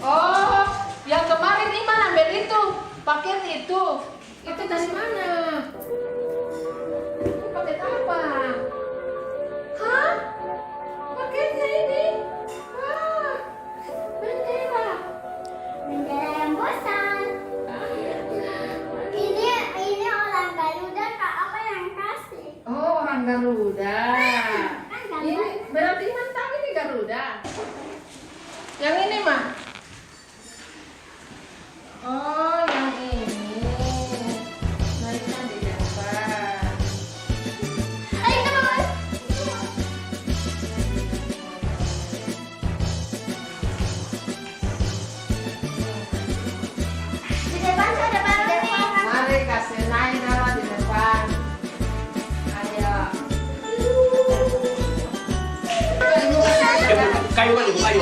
Oh, yang kemarin Iman ambil itu, paket itu. Itu dari mana? Itu paket apa? Hah? Paketnya ini? Wah, bendera. Bendera yang bosan. Ini orang Garuda, Kak, apa yang kasih? Oh, orang Garuda. Kan Garuda. Ini berarti Iman tahu ini Garuda. Yang ini mah? Oh, yang ini. Naikkan di depan. Ayo kita bawa. Di depan tuh ada balonnya. Mari kasih naik Nala di depan. Ayo. Kayu kan ibu, kayu.